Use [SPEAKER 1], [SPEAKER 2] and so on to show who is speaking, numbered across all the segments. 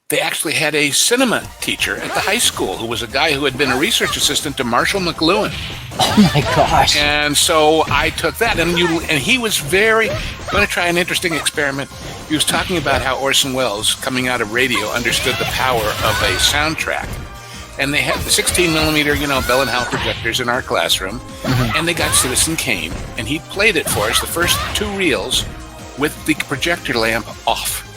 [SPEAKER 1] they actually had a cinema teacher at the high school who was a guy who had been a research assistant to Marshall McLuhan.
[SPEAKER 2] Oh my gosh.
[SPEAKER 1] And so I took that, and he was going to try an interesting experiment. He was talking about how Orson Welles, coming out of radio, understood the power of a soundtrack. And they had the 16 millimeter, Bell and Howell projectors in our classroom, and they got Citizen Kane, and he played it for us, the first 2 reels, with the projector lamp off.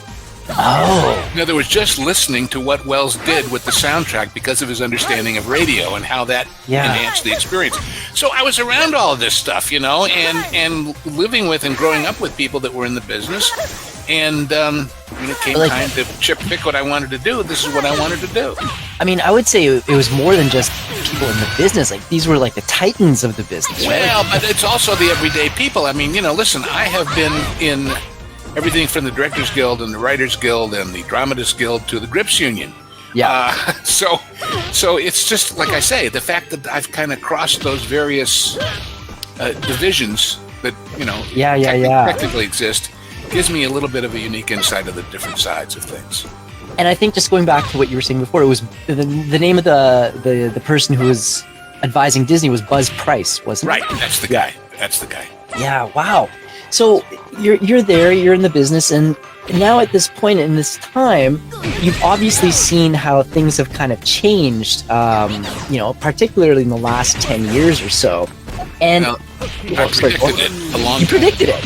[SPEAKER 2] Oh.
[SPEAKER 1] In other words, just listening to what Wells did with the soundtrack because of his understanding of radio and how that enhanced the experience. So I was around all of this stuff, and living with and growing up with people that were in the business. And when it came time to pick what I wanted to do, this is what I wanted to do.
[SPEAKER 2] I mean, I would say it was more than just people in the business. Like, these were like the titans of the business, right?
[SPEAKER 1] Well, but it's also the everyday people. I mean, listen, I have been in everything from the Directors Guild and the Writers Guild and the Dramatists Guild to the Grips Union.
[SPEAKER 2] Yeah.
[SPEAKER 1] So it's just, like I say, the fact that I've kind of crossed those various divisions that, technically exist gives me a little bit of a unique insight of the different sides of things.
[SPEAKER 2] And I think just going back to what you were saying before, it was the name of the person who was advising Disney was Buzz Price, wasn't it?
[SPEAKER 1] Right. That's the guy. That's the guy.
[SPEAKER 2] Yeah. Wow. So you're there, you're in the business, and now at this point in this time, you've obviously seen how things have kind of changed, particularly in the last 10 years or so. And
[SPEAKER 1] I predicted it a long time.
[SPEAKER 2] You predicted it.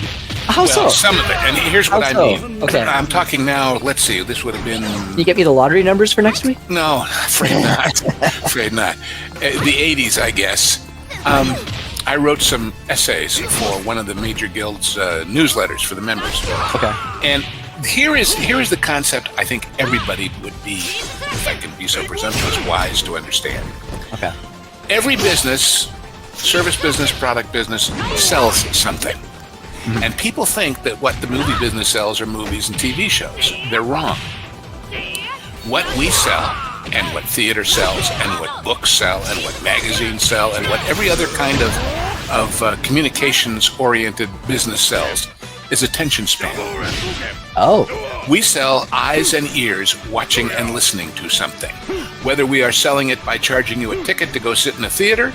[SPEAKER 2] How so?
[SPEAKER 1] Some of it. And here's what I mean.
[SPEAKER 2] Okay.
[SPEAKER 1] I'm talking now, let's see, this would have been...
[SPEAKER 2] Can you get me the lottery numbers for next week?
[SPEAKER 1] No, afraid not. Afraid not. The 80s, I guess. I wrote some essays for one of the major guilds' newsletters for the members.
[SPEAKER 2] Okay.
[SPEAKER 1] And here is the concept I think everybody would be, if I can be so presumptuous, wise to understand.
[SPEAKER 2] Okay.
[SPEAKER 1] Every business, service business, product business, sells something. Mm-hmm. And people think that what the movie business sells are movies and TV shows. They're wrong. What we sell, and what theater sells, and what books sell, and what magazines sell, and what every other kind of communications-oriented business sells is attention span.
[SPEAKER 2] Oh.
[SPEAKER 1] We sell eyes and ears watching and listening to something. Whether we are selling it by charging you a ticket to go sit in a theater,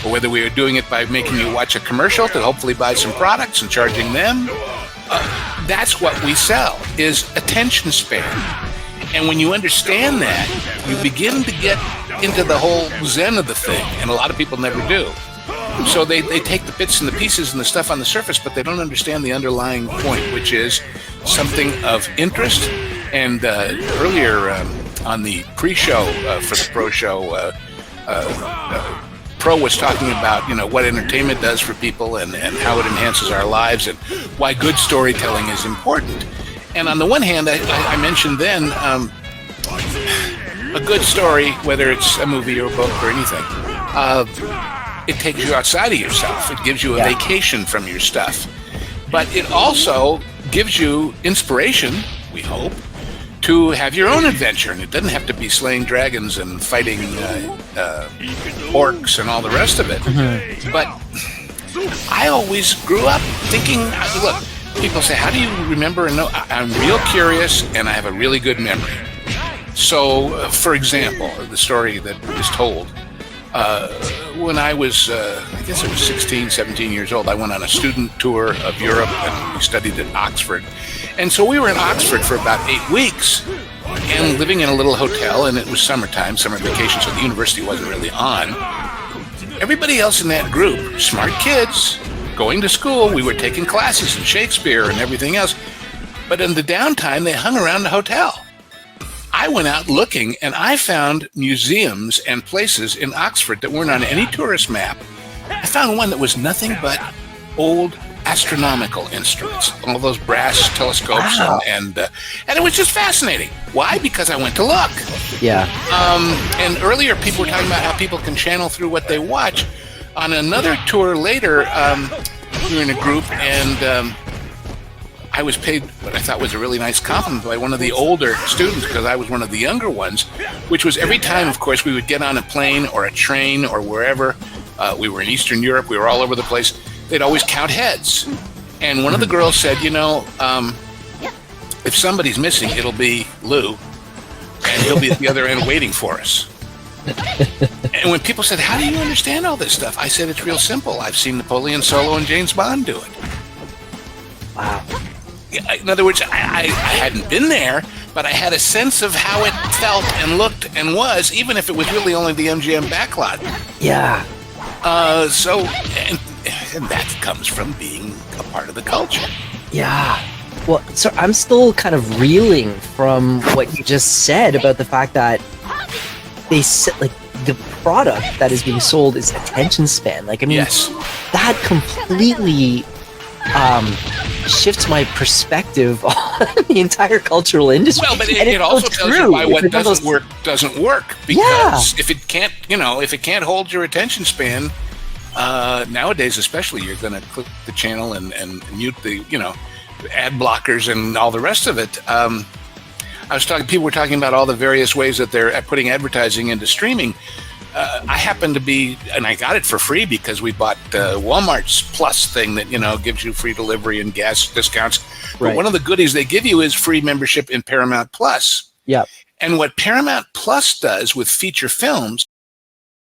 [SPEAKER 1] or whether we are doing it by making you watch a commercial to hopefully buy some products and charging them, that's what we sell, is attention span. And when you understand that, you begin to get into the whole zen of the thing, and a lot of people never do. So they take the bits and the pieces and the stuff on the surface, but they don't understand the underlying point, which is something of interest. And earlier on the pre-show for the Pro Show, Pro was talking about what entertainment does for people and how it enhances our lives and why good storytelling is important. And on the one hand, I mentioned then a good story, whether it's a movie or a book or anything, it takes you outside of yourself. It gives you a vacation from your stuff. But it also gives you inspiration, we hope, to have your own adventure. And it doesn't have to be slaying dragons and fighting orcs and all the rest of it. Mm-hmm. But I always grew up thinking, look, people say, how do you remember and know? I'm real curious, and I have a really good memory. So, for example, the story that was told, when I was, I guess it was 16, 17 years old, I went on a student tour of Europe, and we studied at Oxford. And so we were in Oxford for about 8 weeks, and living in a little hotel, and it was summertime, summer vacation, so the university wasn't really on. Everybody else in that group, smart kids, going to school, we were taking classes in Shakespeare and everything else. But in the downtime, they hung around the hotel. I went out looking, and I found museums and places in Oxford that weren't on any tourist map. I found one that was nothing but old astronomical instruments, all those brass telescopes, wow. and it was just fascinating. Why? Because I went to look.
[SPEAKER 2] Yeah.
[SPEAKER 1] And earlier, people were talking about how people can channel through what they watch. On another tour later, we were in a group, and I was paid what I thought was a really nice compliment by one of the older students, because I was one of the younger ones, which was every time, of course, we would get on a plane or a train or wherever. We were in Eastern Europe. We were all over the place. They'd always count heads. And one of the girls said, if somebody's missing, it'll be Lou, and he'll be at the other end waiting for us. And when people said, how do you understand all this stuff? I said, it's real simple. I've seen Napoleon Solo and James Bond do it.
[SPEAKER 2] Wow.
[SPEAKER 1] In other words, I hadn't been there, but I had a sense of how it felt and looked and was, even if it was really only the MGM backlot.
[SPEAKER 2] Yeah.
[SPEAKER 1] And that comes from being a part of the culture.
[SPEAKER 2] Yeah. Well, so I'm still kind of reeling from what you just said about the fact that they said, like, the product that is being sold is attention span. Like, I mean,
[SPEAKER 1] Yes.
[SPEAKER 2] that completely shifts my perspective on the entire cultural industry.
[SPEAKER 1] Well, but
[SPEAKER 2] And
[SPEAKER 1] it
[SPEAKER 2] it's
[SPEAKER 1] also
[SPEAKER 2] so
[SPEAKER 1] tells
[SPEAKER 2] true.
[SPEAKER 1] you why what
[SPEAKER 2] It's one of
[SPEAKER 1] doesn't
[SPEAKER 2] those-
[SPEAKER 1] work doesn't work. Because if it can't, if it can't hold your attention span, nowadays especially, you're going to click the channel and mute the, ad blockers and all the rest of it. People were talking about all the various ways that they're putting advertising into streaming. I happen to be, and I got it for free because we bought Walmart's Plus thing that, gives you free delivery and gas discounts. But
[SPEAKER 2] Right.
[SPEAKER 1] one of the goodies they give you is free membership in Paramount Plus.
[SPEAKER 2] Yeah.
[SPEAKER 1] And what Paramount Plus does with feature films